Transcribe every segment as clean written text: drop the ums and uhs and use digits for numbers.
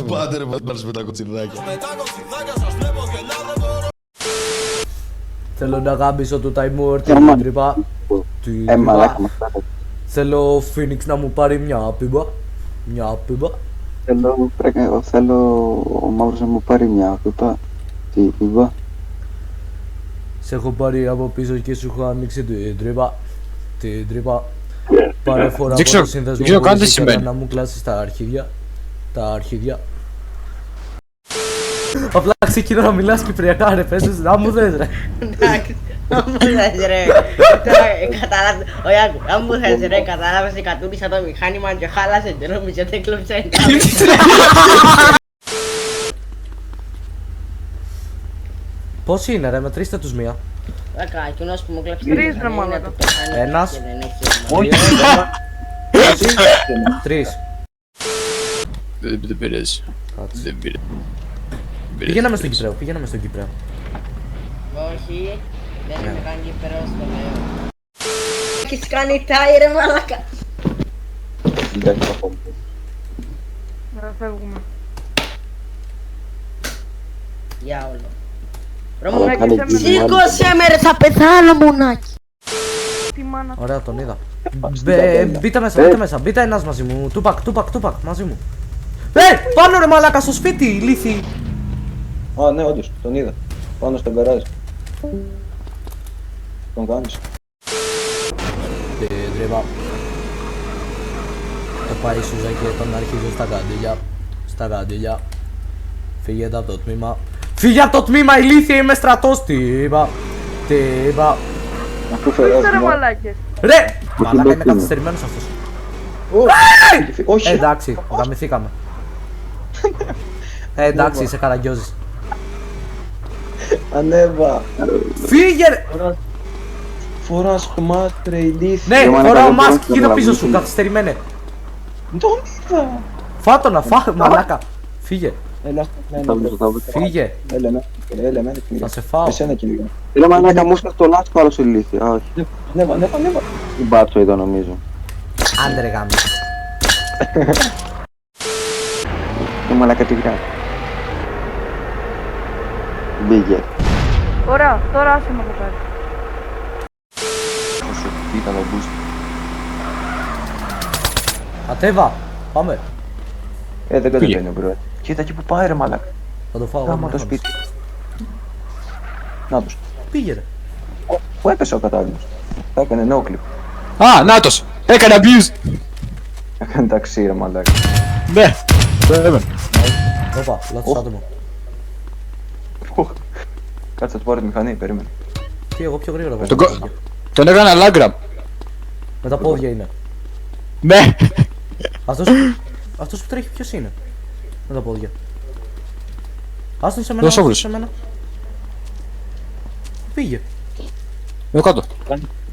Πάτε ρε μας με τα κοτσιδάκια. Θέλω να γάμισω το Ταϊμούρ, την τρύπα. Θέλω ο Φίνιξ να μου πάρει μια πίμπα. Μια πίμπα. Θέλω ο Μαύρος να μου πάρει μια πίμπα. Τι πίμπα. Σε έχω πάρει από πίσω και σου έχω ανοίξει την τρύπα. Την τρύπα. Πάρε φορά από το σύνδεσμο που να μου κλάσεις τα αρχίδια. Τα αρχίδια. Απλά ξεκινώ να μιλάς κυπριακά ρε, πες να μου θες ρε. Εντάξει, να μου θες ρε. Κατάλαβες, ο Ιάκου, να μου θες ρε, κατάλαβες η κατούρισα το μηχάνημα και χάλασε και νόμιζε ότι έκλωψε εντάμει. Πώς είναι ρε, μετρήστε τους μία. Δάκα, εκείνος που μου κλέψε Τρεις ρε μαλάκα. Ένας. Όχι. Τρεις. Δεν πειράζει. Δεν πειράζει. Πήγαιναμε στον Κυπρέο, πήγαιναμε στον Κυπρέο. Όχι, δεν είμαι καν Κύπρος, το λέω. Έχεις κάνει τάι ρε μαλάκα. Φεύγουμε. Για όλο. Ρε μουνάκι, σήκωσε με ρε, θα πεθάνω μουνάκι. Τι μάνα. Ωραία, τον είδα. Μπείτε μέσα, μπείτε μέσα, μπείτε ένας μαζί μου. Τούπακ, μαζί μου. Πάνω ρε μαλάκα στο σπίτι, ηλίθι. Α, ναι, όντως, τον είδα. Πάνω στον περάζει. Τον κάνεις. Την τρύπα. Το πάει η Σούζα και τον αρχίζω στα καντήλια. Στα καντήλια. Φύγετε από το τμήμα. Φύγε από το τμήμα, ηλίθιε, είμαι στρατός. Τι είπα. Τι είπα. Είστε ρε μαλάκες. Ρε! Μαλάκα, είναι καθυστερημένος αυτός. Όχι. Εντάξει, γαμηθήκαμε. Εντάξει, είσαι καραγκιόζης. Ανέβα. Φύγε ρε! Φοράς μάτρε ηλίθι. Ναι, φοράω μάσκ, κοίτα πίσω σου, καθυστερημένε. Τον είδα. Φάτονα, μαλάκα. Φύγε. Έλα, Φύγε. Έλα, Θα σε φάω. εσένα κυνηγά. Έλα μαλάκα μου στο λάθος άλλος ηλίθι. Α, όχι. Ανέβα. Η μπάτσο είδα νομίζω. Άντρε γάμι. Μαλάκα τι γράφει. Μπήκε. Ωραία, τώρα άσε με το πάρει. Όσο ήταν ο boost. Ατέβα, πάμε. Δεν κατεβαίνει ο μπρο. Κοίτα εκεί που πάει ρε μαλάκα. Θα το φάω. Κάμα το σπίτι. Να τους. Πήγε ρε. Πού έπεσε ο κατάλληλος. Θα έκανε no clip. Α, νάτος! Έκανε abuse! Έκανε ταξί ρε μαλάκα. Ναι! Βέβαια. Όπα, λάθος άτομο. Κάτσε να του πάρω τη μηχανή, περίμενε. Τι, εγώ πιο γρήγορα Τον έκανα λάγκραμ. με τα πόδια είναι. Ναι! Αυτός που τρέχει ποιος είναι? Με τα πόδια. Άστον σε μένα, Δώσ' άστον όβρος. σε μένα. Πήγε. Εδώ κάτω.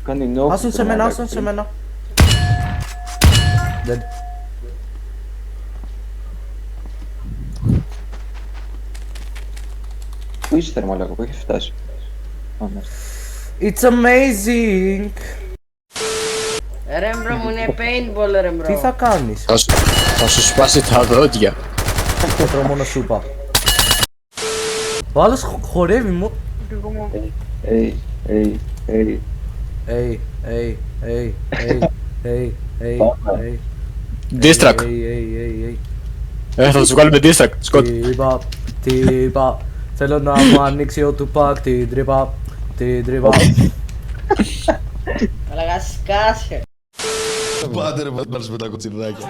Κάνει no clip. Άστον σε ρε μένα, μαλάκα. άστον σε μένα. Dead. Πού είσαι ρε μαλάκα, πού έχεις φτάσει. Α, ναι. It's amazing. Ρε μπρο μου είναι paintball ρε μπρο. Τι θα κάνεις? Θα σου σπάσει τα δόντια. Το τρώω μόνο σούπα. Ο άλλος χορεύει μου. Λίγο μου. Hey. Distrack. Θα σου βγάλουμε distrack. Σκοτ. Τι είπα. Θέλω να μου ανοίξει ο Τουπάκ την τρύπα. Μαλάκα σκάσε. Πάτε ρε μας με τα κοτσιδάκια.